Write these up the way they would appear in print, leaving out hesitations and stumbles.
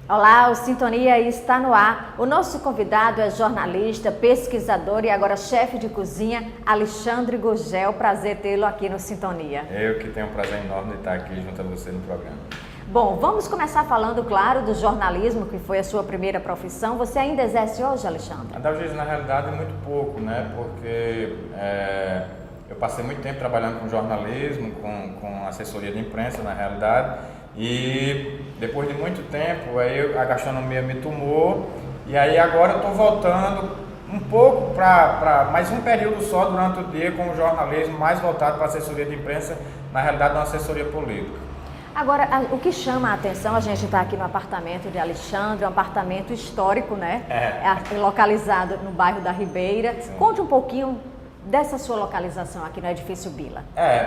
Olá, o Sintonia está no ar. O nosso convidado é jornalista, pesquisador e agora chefe de cozinha, Alexandre Gurgel. Prazer tê-lo aqui no Sintonia. Eu que tenho um prazer enorme de estar aqui junto a você no programa. Bom, vamos começar falando, claro, do jornalismo, que foi a sua primeira profissão. Você ainda exerce hoje, Alexandre? Na realidade, muito pouco, né? Porque eu passei muito tempo trabalhando com jornalismo, com assessoria de imprensa, na realidade. E depois de muito tempo, aí a gastronomia me tomou e aí agora eu estou voltando um pouco para mais um período só durante o dia com o jornalismo mais voltado para a assessoria de imprensa, na realidade uma assessoria política. Agora, o que chama a atenção, a gente está aqui no apartamento de Alexandre, um apartamento histórico, né? Localizado no bairro da Ribeira. Sim. Conte um pouquinho dessa sua localização aqui no Edifício Bila.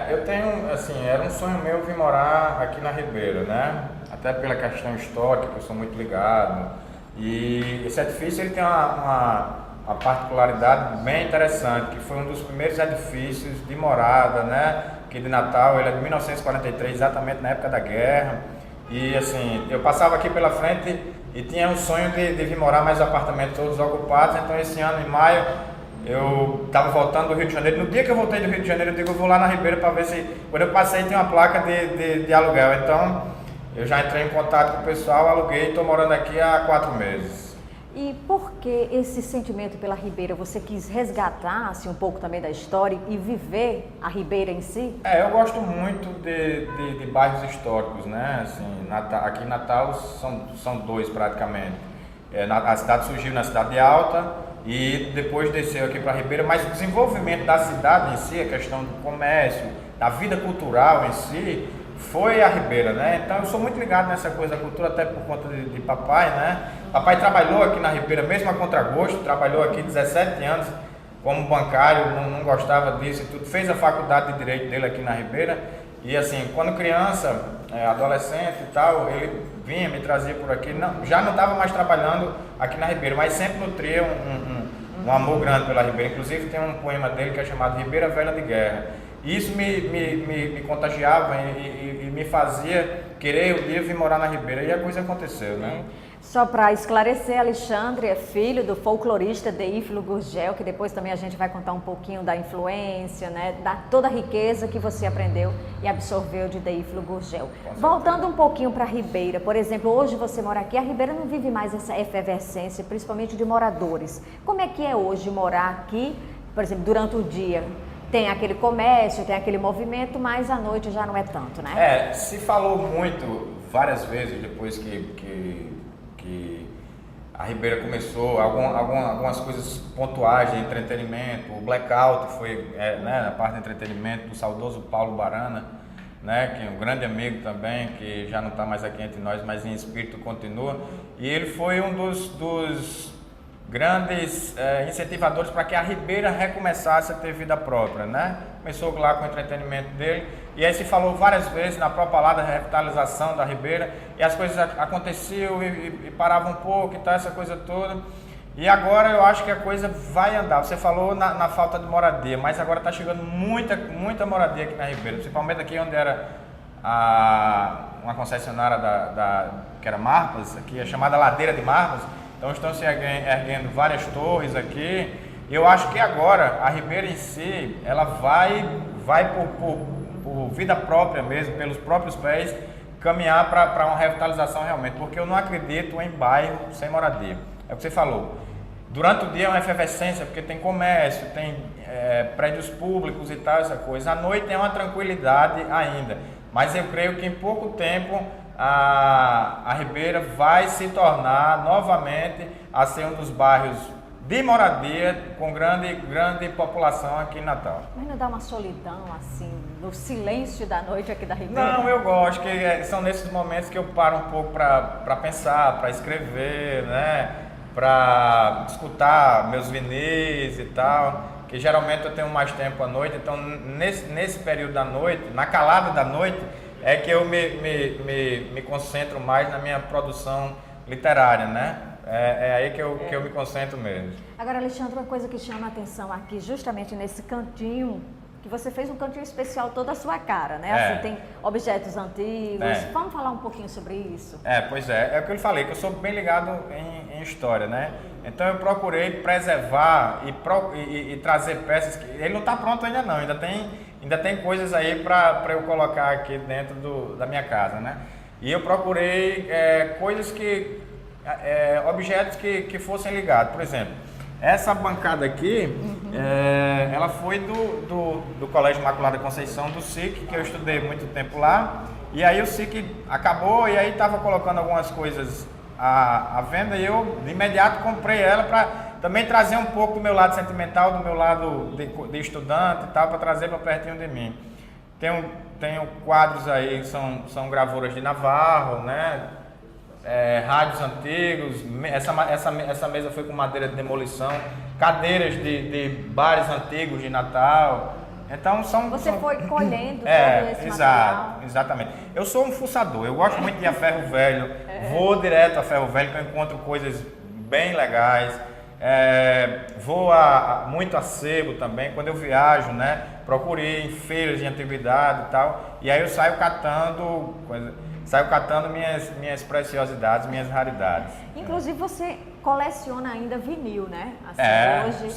Eu tenho, assim, era um sonho meu vir morar aqui na Ribeira, né? Até pela questão histórica, que eu sou muito ligado. E esse edifício, ele tem uma particularidade bem interessante, que foi um dos primeiros edifícios de morada, né? Aqui de Natal, ele é de 1943, exatamente na época da guerra. E, assim, eu passava aqui pela frente e tinha um sonho de vir morar mais apartamentos todos ocupados. Então, esse ano, em maio, eu estava voltando do Rio de Janeiro. No dia que eu voltei do Rio de Janeiro, eu digo, eu vou lá na Ribeira para ver se... Quando eu passei, tem uma placa de aluguel. Então, eu já entrei em contato com o pessoal, aluguei e estou morando aqui há 4 meses. E por que esse sentimento pela Ribeira? Você quis resgatar assim, um pouco também da história e viver a Ribeira em si? Eu gosto muito de bairros históricos, né? Assim, aqui em Natal são 2 praticamente. A cidade surgiu na Cidade Alta, e depois desceu aqui para a Ribeira, mas o desenvolvimento da cidade em si, a questão do comércio, da vida cultural em si, foi a Ribeira, né? Então eu sou muito ligado nessa coisa da cultura, até por conta de papai, né? Papai trabalhou aqui na Ribeira, mesmo a contragosto, trabalhou aqui 17 anos como bancário, não gostava disso e tudo, fez a faculdade de Direito dele aqui na Ribeira. E assim, quando criança, adolescente e tal, ele vinha, me trazia por aqui, já não estava mais trabalhando aqui na Ribeira, mas sempre nutria um amor grande pela Ribeira. Inclusive tem um poema dele que é chamado Ribeira Velha de Guerra. E isso me contagiava e me fazia querer um dia vir morar na Ribeira, e a coisa aconteceu, né? Só para esclarecer, Alexandre é filho do folclorista Deífilo Gurgel, que depois também a gente vai contar um pouquinho da influência, né, da toda a riqueza que você aprendeu e absorveu de Deífilo Gurgel. Voltando um pouquinho para a Ribeira, por exemplo, hoje você mora aqui, a Ribeira não vive mais essa efervescência, principalmente de moradores. Como é que é hoje morar aqui, por exemplo, durante o dia? Tem aquele comércio, tem aquele movimento, mas à noite já não é tanto, né? Se falou muito, várias vezes, depois que a Ribeira começou, algumas coisas pontuais de entretenimento, o Blackout foi na parte de entretenimento do saudoso Paulo Barana, né, que é um grande amigo também, que já não está mais aqui entre nós, mas em espírito continua, e ele foi um dos grandes incentivadores para que a Ribeira recomeçasse a ter vida própria, né? Começou lá com o entretenimento dele, e aí se falou várias vezes na própria palavra da revitalização da Ribeira, e as coisas aconteciam e paravam um pouco e tal, essa coisa toda. E agora eu acho que a coisa vai andar. Você falou na falta de moradia, mas agora está chegando muita moradia aqui na Ribeira, principalmente aqui onde era uma concessionária que era Marpas, aqui é chamada Ladeira de Marpas. Então estão se erguendo várias torres aqui. Eu acho que agora a Ribeira em si, ela vai por vida própria mesmo, pelos próprios pés, caminhar para uma revitalização realmente, porque eu não acredito em bairro sem moradia. É o que você falou. Durante o dia é uma efervescência, porque tem comércio, tem prédios públicos e tal, essa coisa. À noite é uma tranquilidade ainda, mas eu creio que em pouco tempo a Ribeira vai se tornar novamente a ser um dos bairros de moradia com grande população aqui em Natal. Mas não dá uma solidão assim, no silêncio da noite aqui da Ribeira? Não, eu gosto, que são nesses momentos que eu paro um pouco para pensar, para escrever, né? Para escutar meus vinis e tal. que geralmente eu tenho mais tempo à noite, então nesse período da noite, na calada da noite, é que eu me concentro mais na minha produção literária, né? É aí que eu me concentro mesmo. Agora, Alexandre, uma coisa que chama a atenção aqui, justamente nesse cantinho, que você fez um cantinho especial toda a sua cara, né? Assim, tem objetos antigos. Vamos falar um pouquinho sobre isso? Pois é. É o que eu falei, que eu sou bem ligado em história, né? Então eu procurei preservar e trazer peças que... Ele não está pronto ainda não, ainda tem coisas aí para eu colocar aqui dentro da minha casa, né? E eu procurei coisas objetos que fossem ligados. Por exemplo, essa bancada aqui, ela foi do Colégio Imaculada Conceição, do SIC, que eu estudei muito tempo lá. E aí o SIC acabou e aí estava colocando algumas coisas à venda e eu de imediato comprei ela para também trazer um pouco do meu lado sentimental, do meu lado de estudante e tal, para trazer para pertinho de mim. Tenho quadros aí, são gravuras de Navarro, né? Rádios antigos, essa mesa foi com madeira de demolição, cadeiras de bares antigos de Natal. Então Você foi colhendo todo esse material? Exatamente. Eu sou um fuçador, eu gosto muito de ir a ferro velho, vou direto a ferro velho que eu encontro coisas bem legais. Vou muito a sebo também, quando eu viajo, né? Procuro ir em feiras de antiguidade e tal, e aí eu saio catando minhas preciosidades, minhas raridades. Inclusive você coleciona ainda vinil, né? Assim, hoje.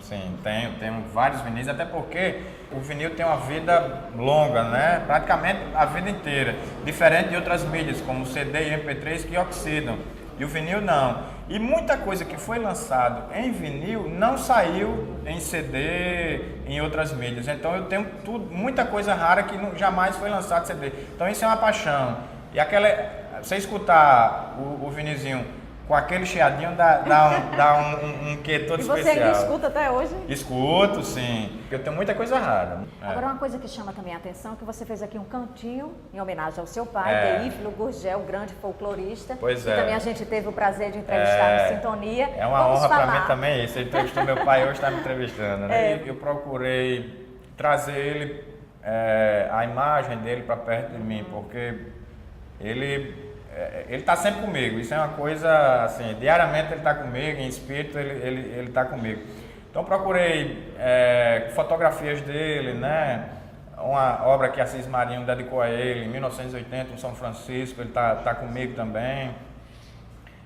Sim. Tenho vários vinis, até porque o vinil tem uma vida longa, né? Praticamente a vida inteira. Diferente de outras mídias, como o CD e MP3 que oxidam. E o vinil não. E muita coisa que foi lançado em vinil não saiu em CD, em outras mídias. Então eu tenho muita coisa rara que jamais foi lançado em CD. Então isso é uma paixão. E você escutar o vinilzinho com aquele chiadinho dá um quê todo especial. E você ainda escuta até hoje? Escuto, sim. Eu tenho muita coisa rara. Agora, uma coisa que chama também a atenção é que você fez aqui um cantinho em homenagem ao seu pai, Deífilo Gurgel, grande folclorista. Pois é. E também a gente teve o prazer de entrevistar no Sintonia. É uma honra para mim também isso. Ele entrevistou meu pai, hoje está me entrevistando. Né? Eu procurei trazer ele, a imagem dele para perto de mim, porque ele está sempre comigo, isso é uma coisa assim, diariamente ele está comigo, em espírito ele está comigo. Então procurei fotografias dele, né? Uma obra que Assis Marinho dedicou a ele em 1980, em São Francisco, ele está comigo também.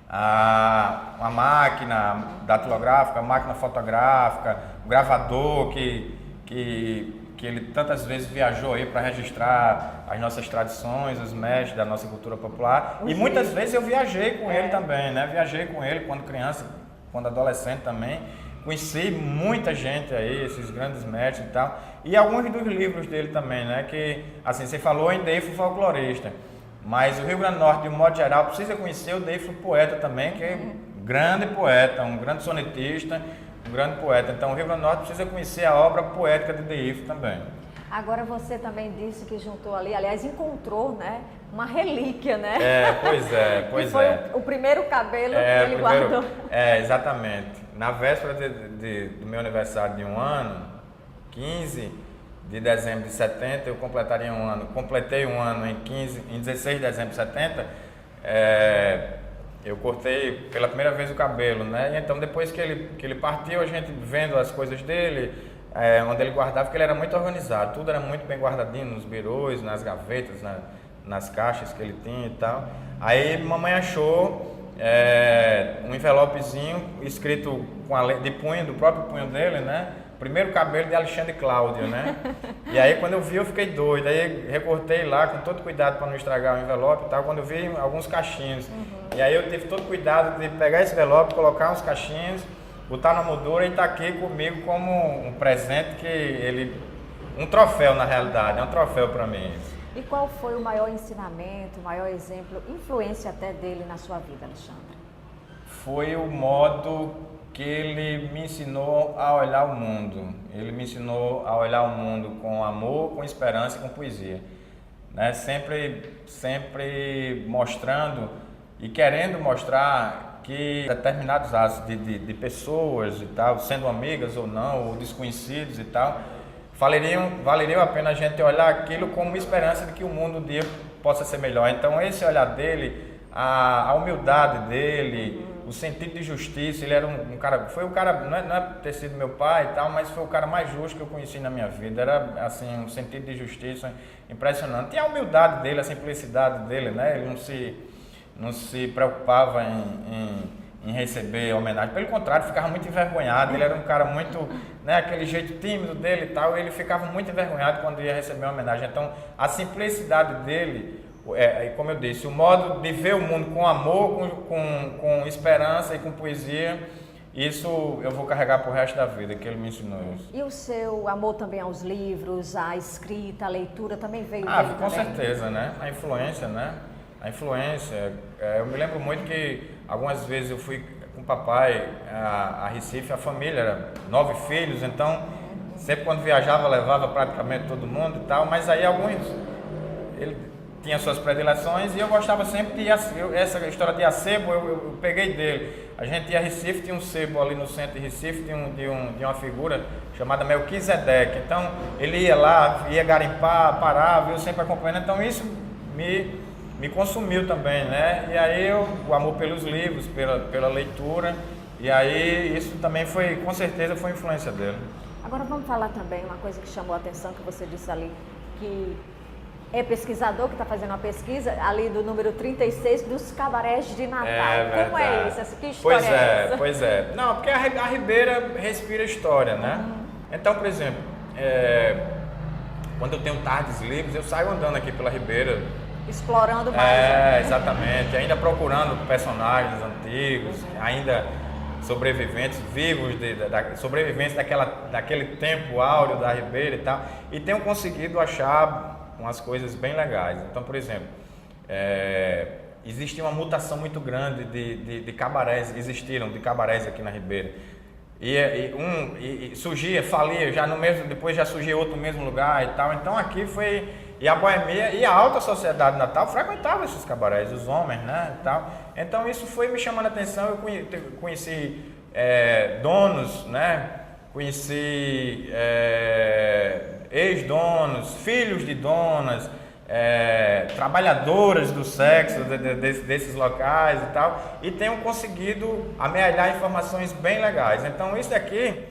Uma máquina datilográfica, máquina fotográfica, o gravador que ele tantas vezes viajou aí para registrar as nossas tradições, os mestres da nossa cultura popular. E muitas vezes eu viajei com ele também, né? Viajei com ele quando criança, quando adolescente também. Conheci muita gente aí, esses grandes mestres e tal. E alguns dos livros dele também, né? Que, assim, você falou em Deífilo folclorista, mas o Rio Grande do Norte, de um modo geral, precisa conhecer o Deífilo poeta também, que é um grande poeta, um grande sonetista, um grande poeta. Então o Rio Grande do Norte precisa conhecer a obra poética de Deífilo também. Agora você também disse que juntou ali, aliás, encontrou, né, uma relíquia, né? Pois foi o primeiro cabelo que ele guardou. Exatamente. Na véspera do meu aniversário de 1 ano, 15 de dezembro de 70, eu completaria 1 ano. Completei 1 ano em 16 de dezembro de 70, eu cortei pela primeira vez o cabelo, né? E então depois que ele partiu, a gente vendo as coisas dele, onde ele guardava, porque ele era muito organizado, tudo era muito bem guardadinho nos birôs, nas gavetas, nas caixas que ele tinha e tal. Aí mamãe achou um envelopezinho escrito de punho, do próprio punho dele, né? Primeiro cabelo de Alexandre Cláudio, né? E aí quando eu vi eu fiquei doido, aí recortei lá com todo cuidado para não estragar o envelope e tal, quando eu vi alguns cachinhos. E aí eu tive todo cuidado de pegar esse envelope, colocar uns cachinhos, botar na moldura e tá aqui comigo como um presente um troféu na realidade, é um troféu para mim. E qual foi o maior ensinamento, o maior exemplo, influência até dele na sua vida, Alexandre? Foi o modo que ele me ensinou a olhar o mundo. Ele me ensinou a olhar o mundo com amor, com esperança e com poesia. Né? Sempre mostrando e querendo mostrar que determinados atos de pessoas e tal, sendo amigas ou não, ou desconhecidos e tal, valeriam a pena a gente olhar aquilo como esperança de que o mundo um dia possa ser melhor. Então esse olhar dele, a humildade dele, o sentido de justiça, ele era um cara, foi o cara, não é ter sido meu pai e tal, mas foi o cara mais justo que eu conheci na minha vida. Era assim, um sentido de justiça impressionante. E a humildade dele, a simplicidade dele, né? Ele não se preocupava em receber homenagem, pelo contrário, ficava muito envergonhado. Ele era um cara muito, né, aquele jeito tímido dele e tal, ele ficava muito envergonhado quando ia receber uma homenagem. Então, a simplicidade dele, como eu disse, o modo de ver o mundo com amor, com esperança e com poesia, isso eu vou carregar pro resto da vida, que ele me ensinou isso. E o seu amor também aos livros, à escrita, à leitura, também veio dele Com também? certeza, né? A influência, né? A influência. Eu me lembro muito que algumas vezes eu fui com o papai a Recife, a família, era 9 filhos, então sempre quando viajava levava praticamente todo mundo e tal, mas aí ele tinha suas predileções e eu gostava sempre de essa história de sebo, eu peguei dele. A gente ia a Recife, tinha um sebo ali no centro de Recife, de uma figura chamada Melquisedeque. Então ele ia lá, ia garimpar, parava, eu sempre acompanhando, então isso me consumiu também, né? E aí o amor pelos livros, pela leitura, e aí isso também foi, com certeza, foi influência dele. Agora vamos falar também uma coisa que chamou a atenção, que você disse ali, que é pesquisador que está fazendo uma pesquisa ali do número 36 dos cabarés de Natal. Como é isso? Que história é essa? Pois é. Não, porque a Ribeira respira história, né? Então, por exemplo, quando eu tenho tardes livres, eu saio andando aqui pela Ribeira. Explorando mais. Exatamente. Ainda procurando personagens antigos, ainda sobreviventes vivos, sobreviventes daquele tempo áureo da Ribeira e tal. E tenho conseguido achar umas coisas bem legais. Então, por exemplo, existe uma mutação muito grande de cabarés, existiram de cabarés aqui na Ribeira. E surgia, falia, depois já surgia outro no mesmo lugar e tal. Então aqui foi, e a boemia e a alta sociedade natal frequentava esses cabarés, os homens, né, e tal. Então isso foi me chamando a atenção. Eu conheci donos, né, conheci ex-donos, filhos de donas, trabalhadoras do sexo desses locais e tal, e tenho conseguido amealhar informações bem legais. Então isso aqui,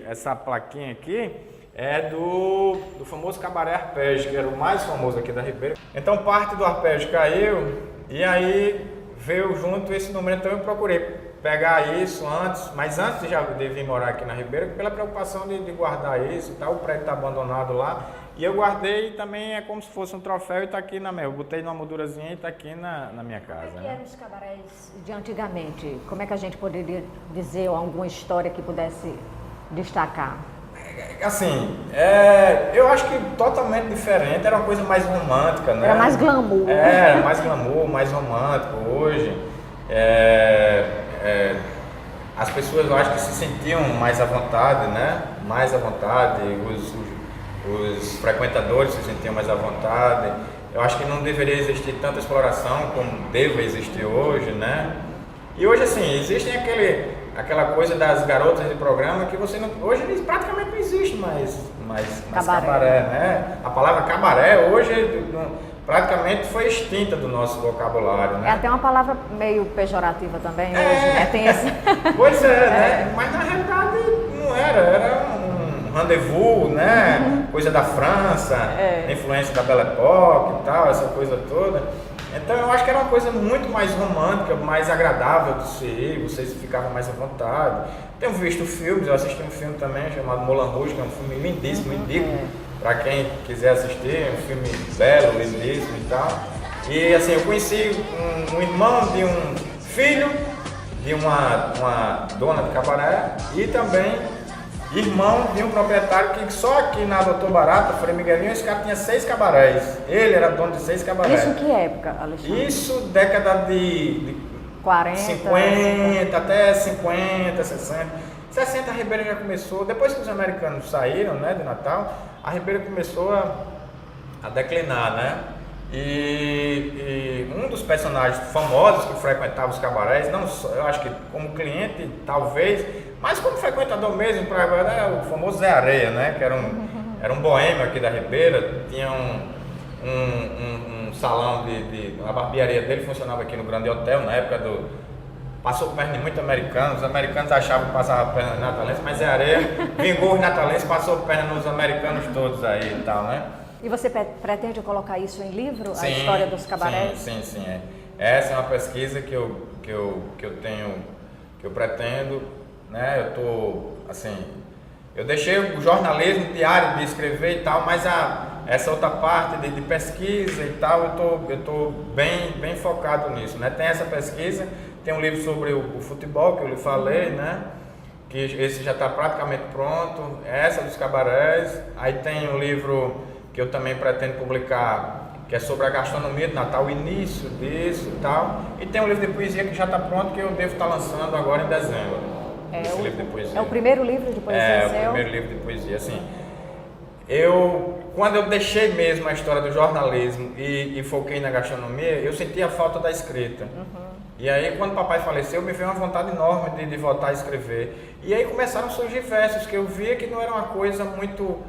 essa plaquinha aqui é do famoso cabaré arpégio, que era o mais famoso aqui da Ribeira. Então parte do arpégio caiu e aí veio junto esse número, então eu procurei pegar isso mas antes de vir morar aqui na Ribeira, pela preocupação de guardar isso e tal, o prédio está abandonado lá, e eu guardei também, é como se fosse um troféu e está aqui eu botei numa moldurazinha e está aqui na minha casa. Como é que eram os cabarés de antigamente? Como é que a gente poderia dizer alguma história que pudesse destacar? Assim, eu acho que totalmente diferente, era uma coisa mais romântica, né? Era mais glamour. Era mais glamour, mais romântico. Hoje, as pessoas, eu acho que se sentiam mais à vontade, né? Mais à vontade, os frequentadores se sentiam mais à vontade. Eu acho que não deveria existir tanta exploração como deve existir hoje, né? E hoje, assim, existem aquela coisa das garotas de programa que hoje praticamente não existe mais cabaré, né? A palavra cabaré hoje praticamente foi extinta do nosso vocabulário, né? É até uma palavra meio pejorativa também hoje, né? Tem esse... Pois né? Mas na realidade não era um rendezvous, né? Coisa da França, influência da Belle Époque e tal, essa coisa toda. Então eu acho que era uma coisa muito mais romântica, mais agradável de se ir, vocês ficavam mais à vontade. Tenho visto filmes, eu assisti um filme também chamado Moulin Rouge, que é um filme lindíssimo, indico para quem quiser assistir, é um filme belo, lindíssimo e tal. E assim, eu conheci um irmão de um filho de uma dona de cabaré e também irmão de um proprietário que só aqui na Doutor Barata, Frei Miguelinho, esse cara tinha 6 cabarés. Ele era dono de 6 cabarés. Isso em que época, Alexandre? Isso década de 40, 50, até 50, 60. 60 a Ribeira já começou, depois que os americanos saíram, né, de Natal, a Ribeira começou a declinar, né? E um dos personagens famosos que frequentava os cabarés, não só, eu acho que como cliente, talvez, mas como frequentador mesmo, era o famoso Zé Areia, né? Que era um boêmio aqui da Ribeira, tinha um salão a barbearia dele funcionava aqui no Grande Hotel, na época passou por perna de muitos americanos, os americanos achavam que passava perna de natalense, mas Zé Areia vingou os natalenses, passou perna nos americanos todos aí e tal, né? E você pretende colocar isso em livro, sim, a história dos cabarés? Sim. Essa é uma pesquisa que eu tenho, que eu pretendo, né? Eu deixei o jornalismo diário de escrever e tal, mas essa outra parte de pesquisa e tal, eu tô bem focado nisso, né? Tem essa pesquisa, tem um livro sobre o futebol que eu lhe falei, né? Que esse já está praticamente pronto, essa dos cabarés, aí tem um livro que eu também pretendo publicar, que é sobre a gastronomia de Natal, o início disso e tal, e tem um livro de poesia que já está pronto, que eu devo estar lançando agora em dezembro. Esse livro de poesia. É o primeiro livro de poesia seu? É o primeiro livro de poesia, assim. Quando eu deixei mesmo a história do jornalismo e foquei na gastronomia, eu senti a falta da escrita. E aí, quando o papai faleceu, me veio uma vontade enorme de voltar a escrever. E aí começaram a surgir versos que eu via que não era uma coisa muito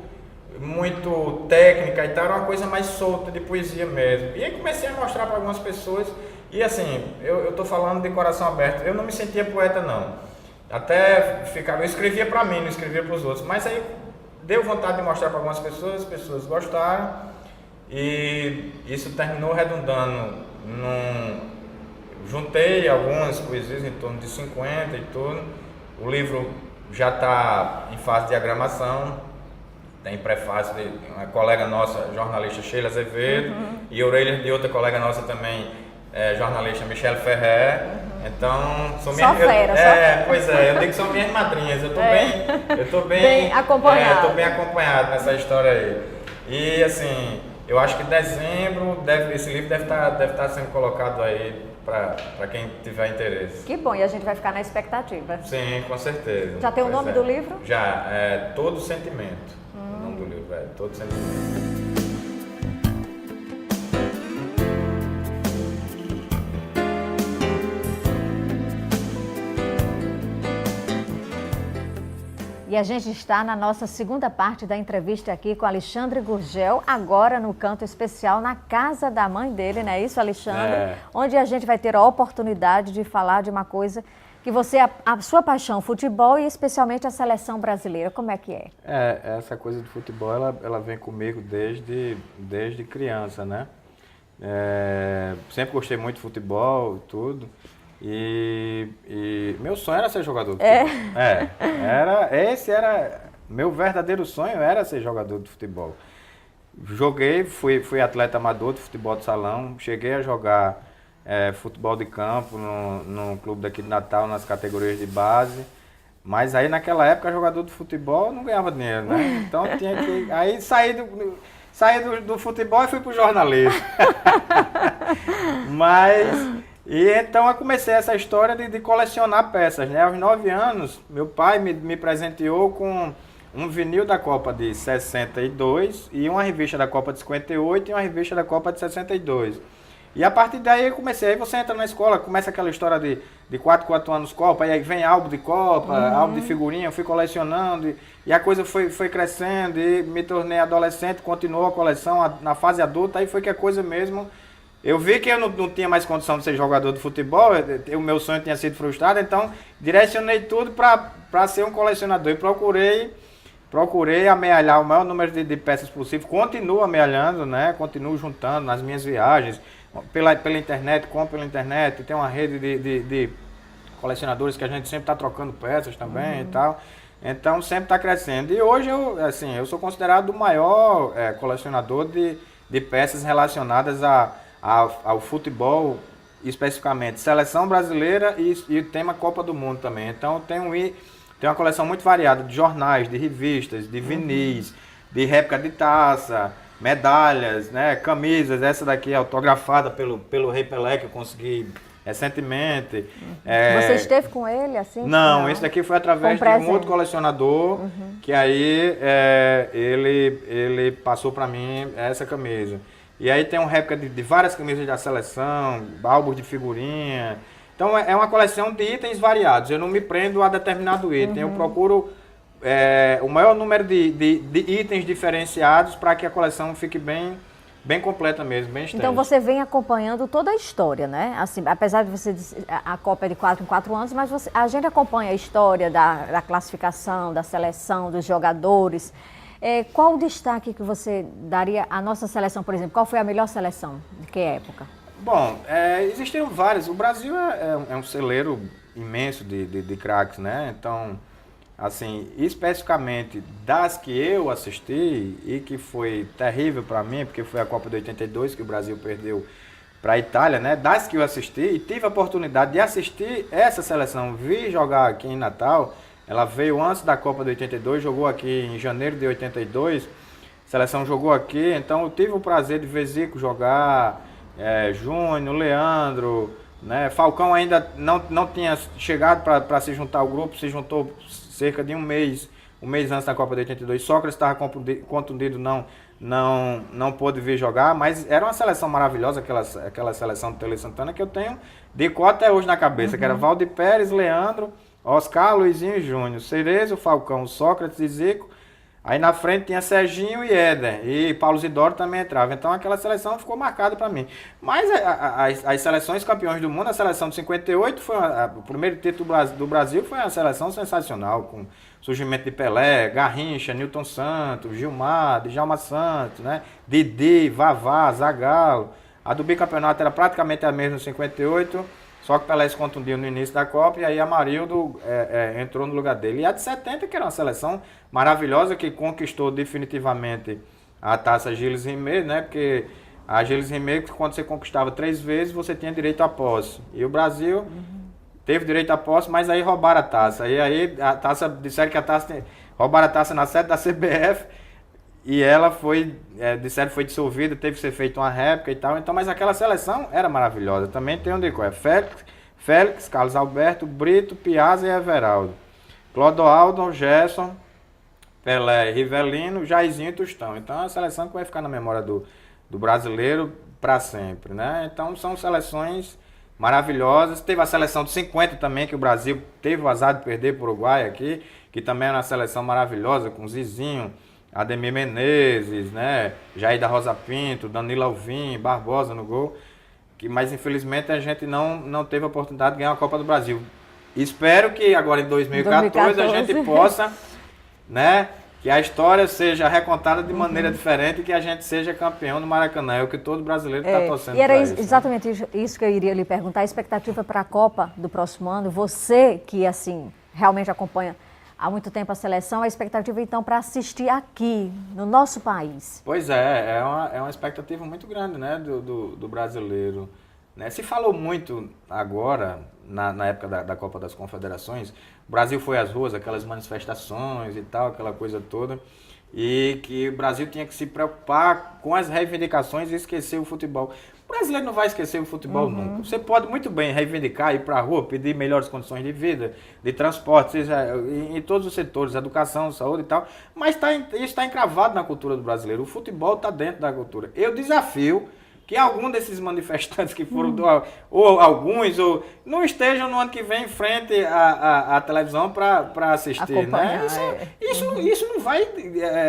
técnica e tal, era uma coisa mais solta de poesia mesmo. E aí comecei a mostrar para algumas pessoas. E assim, eu tô falando de coração aberto, eu não me sentia poeta não. Eu escrevia para mim, não escrevia para os outros. Mas aí deu vontade de mostrar para algumas pessoas, as pessoas gostaram. E isso terminou redundando juntei algumas poesias, em torno de 50 e tudo. O livro já está em fase de diagramação. Tem prefácio de uma colega nossa, jornalista Sheila Azevedo, e orelhas de outra colega nossa também, jornalista Michelle Ferrer. Então, sou minha... Pois é, eu digo que são minhas madrinhas. Eu tô bem acompanhado. Estou bem acompanhado nessa história aí. E assim, eu acho que em dezembro esse livro deve estar sendo colocado aí para quem tiver interesse. Que bom, e a gente vai ficar na expectativa. Sim, com certeza. Já tem o nome do livro? Já, é Todo Sentimento. O nome do livro é Todo Sentimento. E a gente está na nossa segunda parte da entrevista aqui com Alexandre Gurgel, agora no canto especial na casa da mãe dele, não é isso, Alexandre? Onde a gente vai ter a oportunidade de falar de uma coisa que a sua paixão, futebol e especialmente a seleção brasileira, como é que é? Essa coisa de futebol, ela vem comigo desde criança, né? Sempre gostei muito de futebol e tudo. E meu sonho era ser jogador de futebol. Esse era meu verdadeiro sonho, era ser jogador de futebol. Joguei, fui atleta amador de futebol de salão, cheguei a jogar futebol de campo no clube daqui de Natal, nas categorias de base. Mas aí naquela época jogador de futebol não ganhava dinheiro, né? Então tinha que... Aí saí do futebol e fui pro jornalismo. E então eu comecei essa história de colecionar peças, né? Aos 9 anos, meu pai me presenteou com um vinil da Copa de 62 e uma revista da Copa de 58 e uma revista da Copa de 62. E a partir daí eu comecei, aí você entra na escola, começa aquela história de 4 anos Copa, aí vem álbum de Copa, álbum de figurinha, eu fui colecionando e a coisa foi crescendo e me tornei adolescente, continuou a coleção na fase adulta, aí foi que a coisa mesmo... Eu vi que eu não tinha mais condição de ser jogador de futebol, o meu sonho tinha sido frustrado, então direcionei tudo para ser um colecionador e procurei amealhar o maior número de peças possível, continuo amealhando, né? Continuo juntando nas minhas viagens, pela internet, compro pela internet, tem uma rede de colecionadores que a gente sempre está trocando peças também e tal, então sempre está crescendo. E hoje eu sou considerado o maior colecionador de peças relacionadas ao futebol, especificamente seleção brasileira e o tema Copa do Mundo também. Então tem uma coleção muito variada de jornais, de revistas, de vinis, de réplica de taça, medalhas, né, camisas. Essa daqui é autografada pelo Rei Pelé, que eu consegui recentemente. Você esteve com ele assim? Não, esse daqui foi através de um outro colecionador, que aí ele passou para mim essa camisa. E aí tem um réplica de várias camisas da seleção, álbuns de figurinha. Então é uma coleção de itens variados. Eu não me prendo a determinado item. Eu procuro o maior número de itens diferenciados para que a coleção fique bem completa mesmo, bem extensa. Então você vem acompanhando toda a história, né? Assim, apesar de você dizer, a Copa é de 4 em 4 anos, mas a gente acompanha a história da classificação, da seleção, dos jogadores. Qual o destaque que você daria à nossa seleção, por exemplo? Qual foi a melhor seleção? De que época? Bom, existiam várias. O Brasil é um celeiro imenso de craques, né? Então, assim, especificamente das que eu assisti e que foi terrível para mim, porque foi a Copa de 82 que o Brasil perdeu para a Itália, né? Das que eu assisti e tive a oportunidade de assistir essa seleção, vi jogar aqui em Natal. Ela veio antes da Copa de 82, jogou aqui em janeiro de 82. A seleção jogou aqui, então eu tive o prazer de ver Zico jogar, Júnior, Leandro, né? Falcão ainda não tinha chegado para se juntar ao grupo, se juntou cerca de um mês antes da Copa de 82. Sócrates estava contundido, não pôde vir jogar, mas era uma seleção maravilhosa, aquela seleção do Tele Santana que eu tenho de cor até hoje na cabeça, que era Valdir Pérez, Leandro, Oscar, Luizinho e Júnior, Cerezo, Falcão, Sócrates e Zico. Aí na frente tinha Serginho e Éder, e Paulo Zidoro também entrava. Então aquela seleção ficou marcada para mim. Mas as seleções campeões do mundo, a seleção de 58, o primeiro título do Brasil foi uma seleção sensacional, com surgimento de Pelé, Garrincha, Nilton Santos, Gilmar, Djalma Santos, né? Didi, Vavá, Zagallo. A do bicampeonato era praticamente a mesma em 58, só que Pelé se contundiu no início da Copa e aí Amarildo entrou no lugar dele. E a de 70, que era uma seleção maravilhosa, que conquistou definitivamente a taça Gilles Rimet, né? Porque a Gilles Rimet, quando você conquistava 3 vezes, você tinha direito à posse. E o Brasil teve direito à posse, mas aí roubaram a taça. E aí a taça, disseram que roubaram a taça na sede da CBF e ela disseram que foi dissolvida, teve que ser feita uma réplica e tal. Então, mas aquela seleção era maravilhosa. Também tem onde é Félix, Carlos Alberto, Brito, Piazza e Everaldo. Clodoaldo, Gerson, Pelé, Rivelino, Jairzinho e Tostão. Então é uma seleção que vai ficar na memória do brasileiro para sempre, né? Então são seleções maravilhosas. Teve a seleção de 50 também, que o Brasil teve o azar de perder para o Uruguai aqui, que também era uma seleção maravilhosa, com Zizinho, Ademir Menezes, né? Jair da Rosa Pinto, Danilo Alvim, Barbosa no gol. Mas infelizmente a gente não teve a oportunidade de ganhar a Copa do Brasil. Espero que agora em 2014 a gente possa, né? Que a história seja recontada de maneira diferente e que a gente seja campeão no Maracanã. É o que todo brasileiro está torcendo. E era isso, exatamente isso que eu iria lhe perguntar. A expectativa para a Copa do próximo ano, você que assim realmente acompanha há muito tempo a seleção, a expectativa então para assistir aqui, no nosso país. Pois é uma expectativa muito grande, né, do brasileiro. Né? Se falou muito agora, na época da Copa das Confederações, o Brasil foi às ruas, aquelas manifestações e tal, aquela coisa toda, e que o Brasil tinha que se preocupar com as reivindicações e esquecer o futebol. O brasileiro não vai esquecer o futebol nunca. Você pode muito bem reivindicar, ir para a rua, pedir melhores condições de vida, de transporte, seja em todos os setores, educação, saúde e tal, mas isso está encravado na cultura do brasileiro. O futebol está dentro da cultura. Eu desafio que algum desses manifestantes que foram, ou alguns, ou não estejam no ano que vem em frente à televisão para assistir. Né? Isso não vai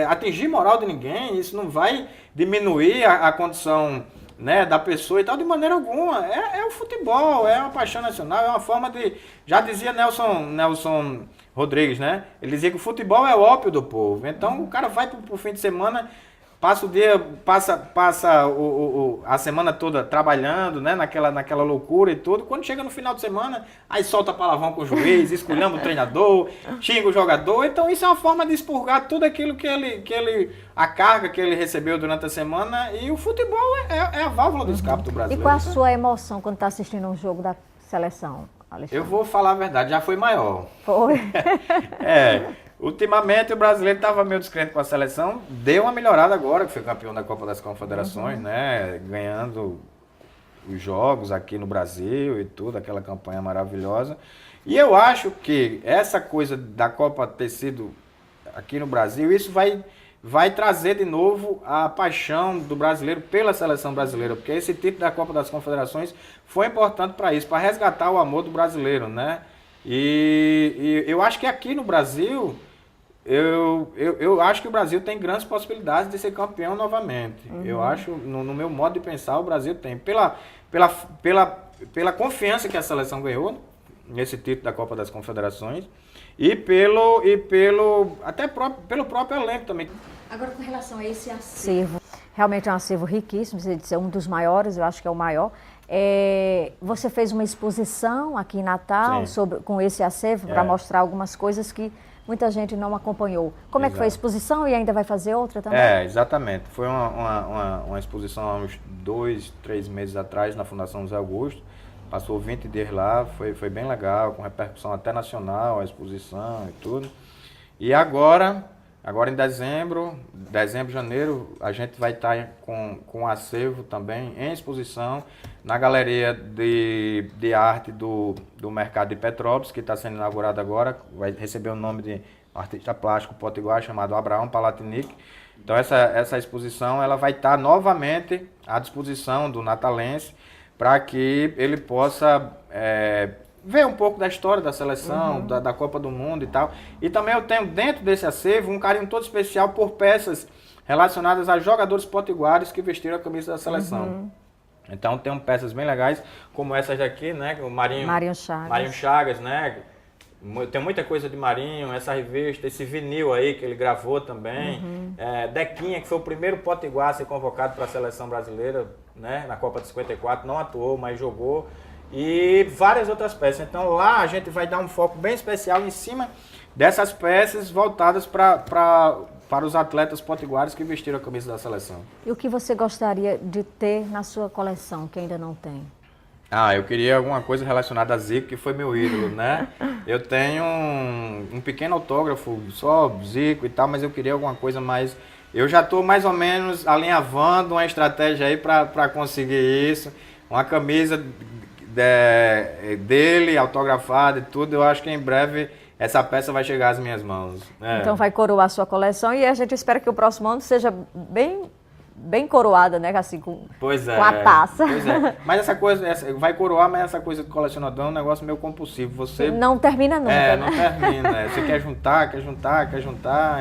atingir moral de ninguém, isso não vai diminuir a condição, né, da pessoa e tal, de maneira alguma. É o futebol, é uma paixão nacional, é uma forma de... Já dizia Nelson Rodrigues, né? Ele dizia que o futebol é o ópio do povo. Então o cara vai pro fim de semana... Passa o dia, passa a semana toda trabalhando, né, naquela loucura e tudo. Quando chega no final de semana, aí solta palavrão com o juiz, esculhamba o treinador, xinga o jogador. Então isso é uma forma de expurgar tudo aquilo a carga que ele recebeu durante a semana. E o futebol é a válvula do escape do brasileiro. E qual a sua emoção quando está assistindo um jogo da seleção, Alexandre? Eu vou falar a verdade, já foi maior. Foi? Ultimamente o brasileiro estava meio descrente com a seleção, deu uma melhorada agora, que foi campeão da Copa das Confederações, né? Ganhando os jogos aqui no Brasil e tudo, aquela campanha maravilhosa. E eu acho que essa coisa da Copa ter sido aqui no Brasil, isso vai vai trazer de novo a paixão do brasileiro pela seleção brasileira, porque esse título da Copa das Confederações foi importante para isso, para resgatar o amor do brasileiro, né? E eu acho que aqui no Brasil, eu acho que o Brasil tem grandes possibilidades de ser campeão novamente. Eu acho, no meu modo de pensar, o Brasil tem. Pela confiança que a seleção ganhou nesse título da Copa das Confederações e pelo próprio elenco também. Agora, com relação a esse acervo, realmente é um acervo riquíssimo, você disse, é um dos maiores, eu acho que é o maior. Você fez uma exposição aqui em Natal com esse acervo para mostrar algumas coisas que muita gente não acompanhou. Como é que foi a exposição e ainda vai fazer outra também? Exatamente. Foi uma exposição há uns 2, 3 meses atrás na Fundação José Augusto. Passou 20 dias lá, foi bem legal, com repercussão até nacional, a exposição e tudo. E agora em dezembro, janeiro, a gente vai estar com um acervo também em exposição na Galeria de Arte do Mercado de Petrópolis, que está sendo inaugurada agora, vai receber o nome de um artista plástico potiguar chamado Abraão Palatinic. Então essa exposição ela vai estar novamente à disposição do natalense para que ele possa ver um pouco da história da seleção, da Copa do Mundo e tal. E também eu tenho dentro desse acervo um carinho todo especial por peças relacionadas a jogadores potiguares que vestiram a camisa da seleção. Então tem peças bem legais, como essas daqui, né? O Marinho Chagas, né? Tem muita coisa de Marinho, essa revista, esse vinil aí que ele gravou também. Dequinha, que foi o primeiro potiguar a ser convocado para a seleção brasileira, né? Na Copa de 54, não atuou, mas jogou. E várias outras peças. Então lá a gente vai dar um foco bem especial em cima dessas peças voltadas para os atletas potiguares que vestiram a camisa da seleção. E o que você gostaria de ter na sua coleção, que ainda não tem? Eu queria alguma coisa relacionada a Zico, que foi meu ídolo, né? Eu tenho um pequeno autógrafo, só Zico e tal, mas eu queria alguma coisa mais... Eu já estou mais ou menos alinhavando uma estratégia aí para conseguir isso. Uma camisa dele, autografada e tudo. Eu acho que em breve essa peça vai chegar às minhas mãos. Então vai coroar a sua coleção e a gente espera que o próximo ano seja bem coroada, né? Assim, com a taça. Pois é. Mas essa coisa, vai coroar, mas essa coisa de colecionador é um negócio meio compulsivo. Você não termina nunca, né? Não termina. Você quer juntar.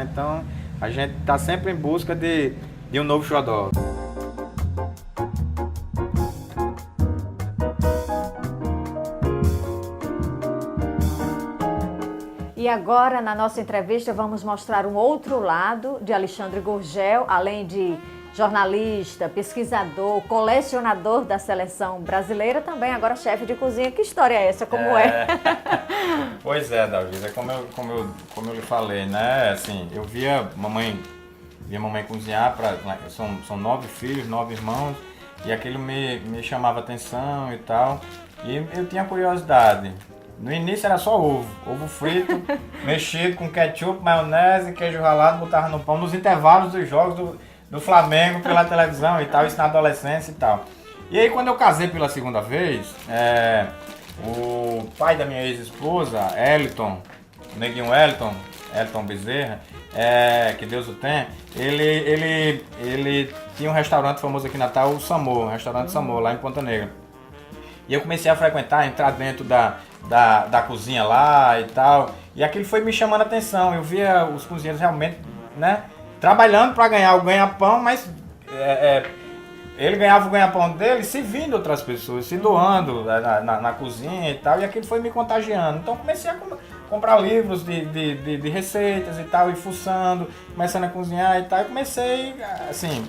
Então, a gente está sempre em busca de um novo xodó. E agora, na nossa entrevista, vamos mostrar um outro lado de Alexandre Gurgel, além de jornalista, pesquisador, colecionador da seleção brasileira, também agora chefe de cozinha. Que história é essa? Como é? Pois é, Dalgisa, como eu lhe falei, né? Assim, eu via mamãe cozinhar, são 9 filhos, 9 irmãos, e aquilo me chamava atenção e tal, e eu tinha curiosidade. No início era só ovo frito, mexido com ketchup, maionese, queijo ralado, botava no pão, nos intervalos dos jogos do Flamengo pela televisão e tal, isso na adolescência e tal. E aí quando eu casei pela segunda vez, o pai da minha ex-esposa, Eliton, o neguinho Eliton Bezerra, que Deus o tenha, ele tinha um restaurante famoso aqui em Natal, o Samor, restaurante Samor, lá em Ponta Negra. E eu comecei a frequentar, entrar dentro da cozinha lá e tal. E aquilo foi me chamando a atenção. Eu via os cozinheiros realmente, né, trabalhando para ganhar o ganha-pão, mas ele ganhava o ganha-pão dele servindo outras pessoas, se doando na cozinha e tal. E aquilo foi me contagiando. Então comecei a comprar livros de receitas e tal, e fuçando, começando a cozinhar e tal. E comecei, assim,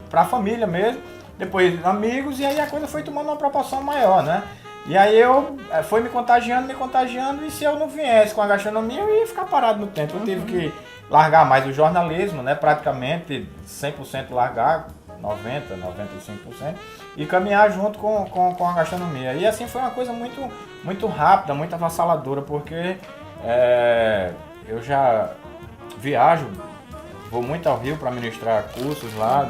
para a família mesmo. Depois amigos, e aí a coisa foi tomando uma proporção maior, né? E aí foi me contagiando, e se eu não viesse com a gastronomia, eu ia ficar parado no tempo. Eu tive que largar mais o jornalismo, né? Praticamente 100% largar, 90%, 95%, e caminhar junto com a gastronomia. E assim foi uma coisa muito, muito rápida, muito avassaladora, porque eu já viajo, vou muito ao Rio para ministrar cursos lá,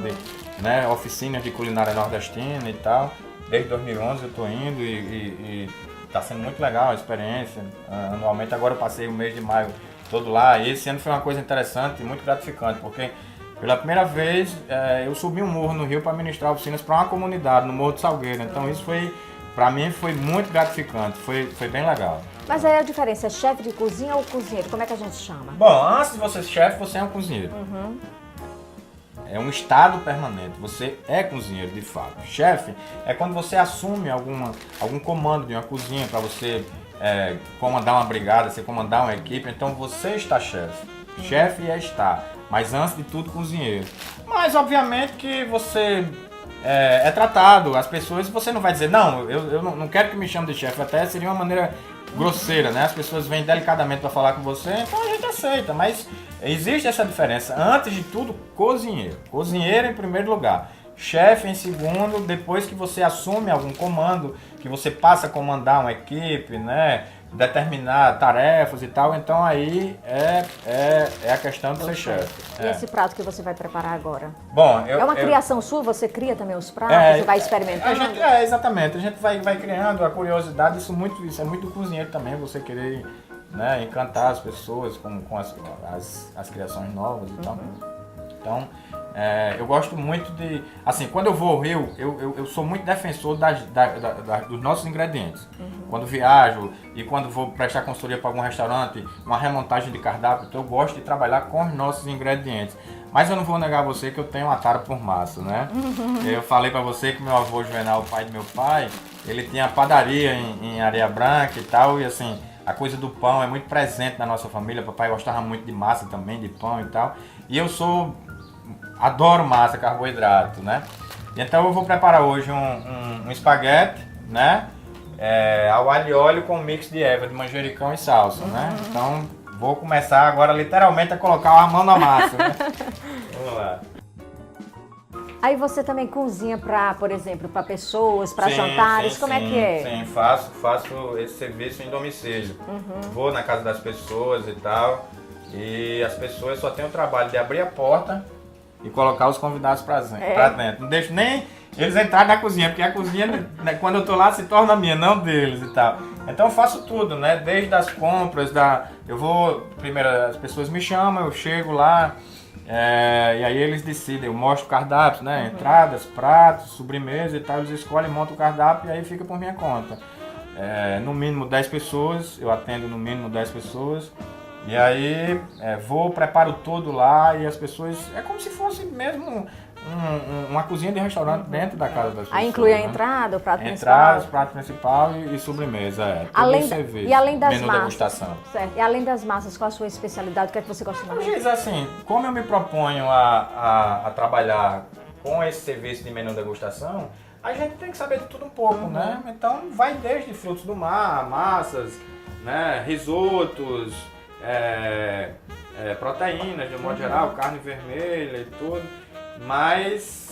né, oficinas de culinária nordestina e tal. Desde 2011 eu estou indo e está sendo muito legal a experiência. Anualmente, agora eu passei o mês de maio todo lá, e esse ano foi uma coisa interessante e muito gratificante, porque Pela primeira vez, eu subi um morro no Rio para ministrar oficinas para uma comunidade, no Morro do Salgueiro. Então isso foi, para mim, foi muito gratificante, foi bem legal. Mas aí a diferença é chefe de cozinha ou cozinheiro? Como é que a gente chama? Bom, antes de você ser chefe, você é um cozinheiro. É um estado permanente, você é cozinheiro de fato. Chefe é quando você assume algum comando de uma cozinha para você comandar uma brigada, você comandar uma equipe, então você está chefe. Chefe é estar, mas antes de tudo cozinheiro. Mas obviamente que você é tratado, as pessoas, você não vai dizer, não, eu não quero que me chame de chefe, até seria uma maneira grosseira, né? As pessoas vêm delicadamente para falar com você, então a gente aceita, mas existe essa diferença. Antes de tudo, cozinheiro. Cozinheiro em primeiro lugar. Chefe em segundo, depois que você assume algum comando, que você passa a comandar uma equipe, né? Determinar tarefas e tal, então aí é a questão de ser chefe. E esse prato que você vai preparar agora? Bom, é uma criação sua? Você cria também os pratos? Você vai experimentando? Exatamente, a gente vai criando a curiosidade, isso é muito do cozinheiro também, você querer, né, encantar as pessoas com as criações novas e tal. Então, eu gosto muito de... Assim, quando eu vou ao Rio, eu sou muito defensor dos nossos ingredientes. Quando viajo e quando vou prestar consultoria para algum restaurante, uma remontagem de cardápio, então eu gosto de trabalhar com os nossos ingredientes. Mas eu não vou negar a você que eu tenho uma tara por massa, né? Eu falei para você que meu avô Juvenal, o pai do meu pai, ele tinha padaria em Areia Branca e tal, e assim... A coisa do pão é muito presente na nossa família. Papai gostava muito de massa também, de pão e tal. E eu adoro massa, carboidrato, né? Então eu vou preparar hoje um espaguete, né? Ao alho e óleo com um mix de erva, de manjericão e salsa, né? Então vou começar agora literalmente a colocar a mão na massa, né? Vamos lá. Aí você também cozinha para, por exemplo, para pessoas, para jantares, como é que é? Sim, faço esse serviço em domicílio. Vou na casa das pessoas e tal, e as pessoas só têm o trabalho de abrir a porta e colocar os convidados para dentro. Não deixo nem eles entrarem na cozinha, porque a cozinha, né, quando eu tô lá, se torna minha, não deles e tal. Então eu faço tudo, né? Desde as compras, primeiro as pessoas me chamam, eu chego lá, e aí eles decidem, eu mostro o cardápio, né? Entradas, pratos, sobremesa e tal, eles escolhem, montam o cardápio e aí fica por minha conta. No mínimo 10 pessoas, eu atendo no mínimo 10 pessoas. E aí preparo tudo lá e as pessoas, é como se fosse mesmo uma cozinha de restaurante dentro da casa das pessoas. Aí inclui a né? entrada, o prato principal? Entradas, prato principal e sobremesa, E além das menu massas, degustação. certo. E além das massas, qual a sua especialidade? O que é que você gosta mais? Mas assim, como eu me proponho a trabalhar com esse serviço de menu degustação, a gente tem que saber de tudo um pouco, né? Então vai desde frutos do mar, massas, né? Risotos, proteínas de modo geral, carne vermelha e tudo, mas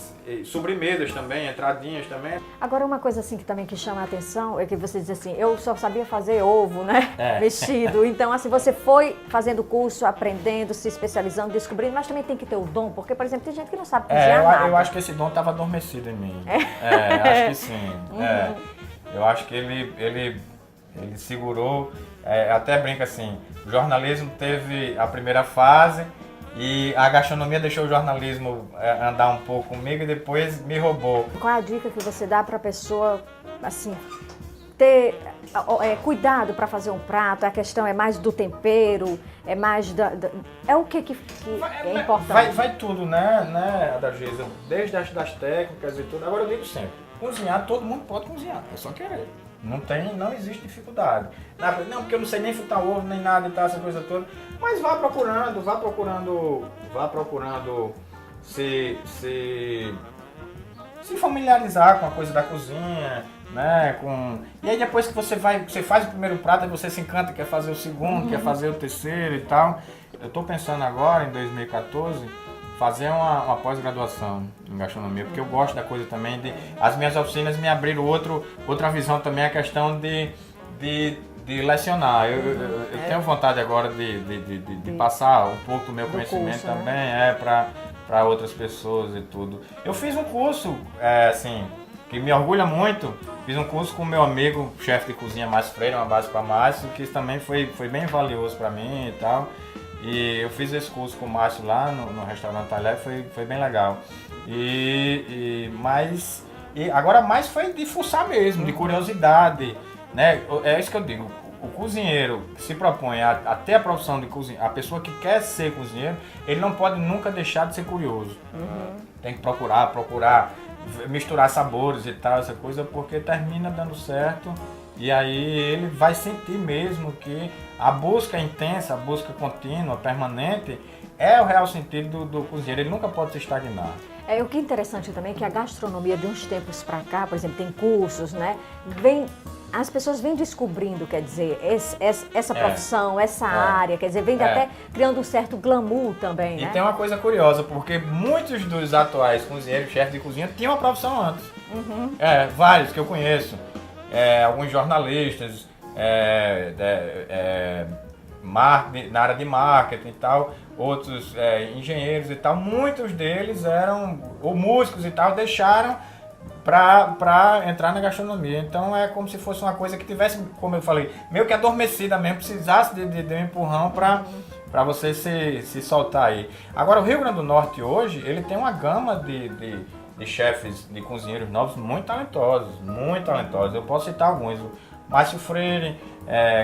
sobremesas também, entradinhas também. Agora uma coisa assim que chama a atenção é que você diz assim, eu só sabia fazer ovo, né? Mexido. Então assim, você foi fazendo curso, aprendendo, se especializando, descobrindo, mas também tem que ter o dom, porque por exemplo, tem gente que não sabe cozinhar nada. Eu acho que esse dom estava adormecido em mim. Acho que sim. Eu acho que ele segurou, até brinca assim, o jornalismo teve a primeira fase e a gastronomia deixou o jornalismo andar um pouco comigo e depois me roubou. Qual é a dica que você dá para a pessoa, assim, ter cuidado para fazer um prato? A questão é mais do tempero, é mais é o que é importante? Vai tudo, né, Adalgisa? Desde das técnicas e tudo. Agora eu digo sempre, cozinhar, todo mundo pode cozinhar, é só querer. Não existe dificuldade. Não, porque eu não sei nem fritar ovo, nem nada e tal, essa coisa toda. Mas vá procurando se familiarizar com a coisa da cozinha, né? E aí depois que você faz o primeiro prato, você se encanta, quer fazer o segundo, quer fazer o terceiro e tal. Eu estou pensando agora, em 2014, fazer uma pós-graduação em gastronomia, porque eu gosto da coisa também as minhas oficinas me abriram outra visão também, a questão de lecionar. Eu tenho vontade agora de passar um pouco do meu conhecimento curso, também, né? para outras pessoas e tudo. Eu fiz um curso, assim, que me orgulha muito, fiz um curso com o meu amigo, chefe de cozinha Márcio Freire, uma base para Márcio, que também foi bem valioso para mim e tal. E eu fiz esse curso com o Márcio lá no restaurante Talher, foi bem legal. Mas agora mais foi de fuçar mesmo, de curiosidade, né? É isso que eu digo. O cozinheiro que se propõe a ter a profissão de cozinheiro, a pessoa que quer ser cozinheiro, ele não pode nunca deixar de ser curioso. Tem que procurar misturar sabores e tal, essa coisa, porque termina dando certo. E aí ele vai sentir mesmo que a busca intensa, a busca contínua, permanente, é o real sentido do cozinheiro. Ele nunca pode se estagnar. O que é interessante também é que a gastronomia de uns tempos para cá, por exemplo, tem cursos, né? As pessoas vêm descobrindo, quer dizer, essa profissão, essa área, quer dizer, vem até criando um certo glamour também, né? E tem uma coisa curiosa, porque muitos dos atuais cozinheiros, chefes de cozinha, tinham uma profissão antes. Vários que eu conheço. Alguns jornalistas, na área de marketing e tal, outros engenheiros e tal, muitos deles eram, ou músicos e tal, deixaram para entrar na gastronomia. Então é como se fosse uma coisa que tivesse, como eu falei, meio que adormecida mesmo, precisasse de um empurrão para você se soltar aí. Agora o Rio Grande do Norte hoje, ele tem uma gama de chefes, de cozinheiros novos muito talentosos, muito talentosos. Eu posso citar alguns: o Márcio Freire,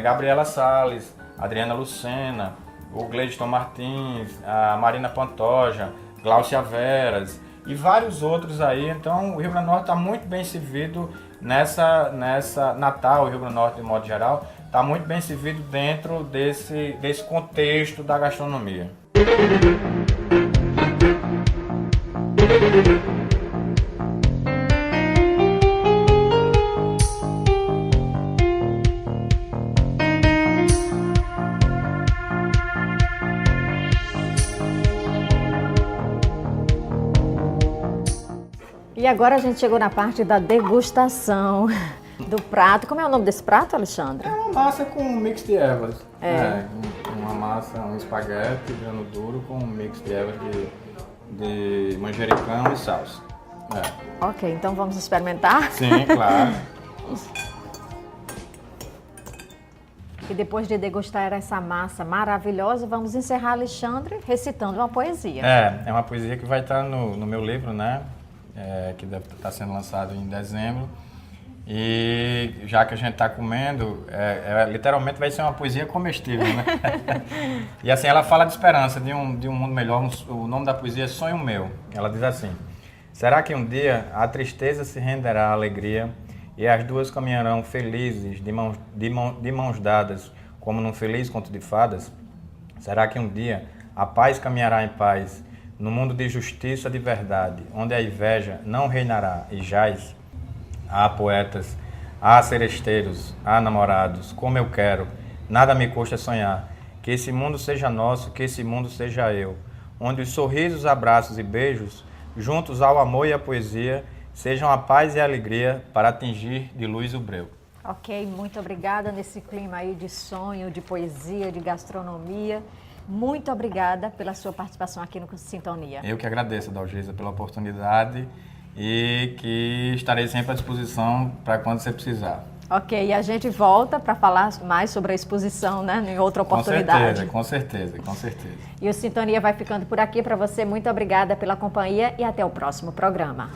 Gabriela Salles, Adriana Lucena, o Gleidson Martins, a Marina Pantoja, Gláucia Veras e vários outros aí. Então o Rio Grande do Norte está muito bem servido nessa Natal, o Rio Grande do Norte de modo geral, está muito bem servido dentro desse contexto da gastronomia. E agora a gente chegou na parte da degustação do prato. Como é o nome desse prato, Alexandre? É uma massa com mix de ervas. Uma massa, um espaguete grano duro com um mix de ervas de manjericão e salsa. Ok, então vamos experimentar? Sim, claro. E depois de degustar essa massa maravilhosa, vamos encerrar, Alexandre, recitando uma poesia. É uma poesia que vai estar no meu livro, né? Que deve estar sendo lançado em dezembro. E já que a gente está comendo, literalmente vai ser uma poesia comestível, né? E assim, ela fala de esperança, de um mundo melhor. O nome da poesia é Sonho Meu. Ela diz assim: será que um dia a tristeza se renderá à alegria e as duas caminharão felizes de mãos dadas, como num feliz conto de fadas? Será que um dia a paz caminhará em paz no mundo de justiça de verdade, onde a inveja não reinará e jaz? Há poetas, há seresteiros, há namorados, como eu quero, nada me custa sonhar, que esse mundo seja nosso, que esse mundo seja eu, onde os sorrisos, abraços e beijos, juntos ao amor e à poesia, sejam a paz e a alegria para atingir de luz o breu. Ok, muito obrigada nesse clima aí de sonho, de poesia, de gastronomia. Muito obrigada pela sua participação aqui no Sintonia. Eu que agradeço, Dalgisa, pela oportunidade e que estarei sempre à disposição para quando você precisar. Ok, e a gente volta para falar mais sobre a exposição, né, em outra oportunidade. Com certeza. E o Sintonia vai ficando por aqui. Para você, muito obrigada pela companhia e até o próximo programa.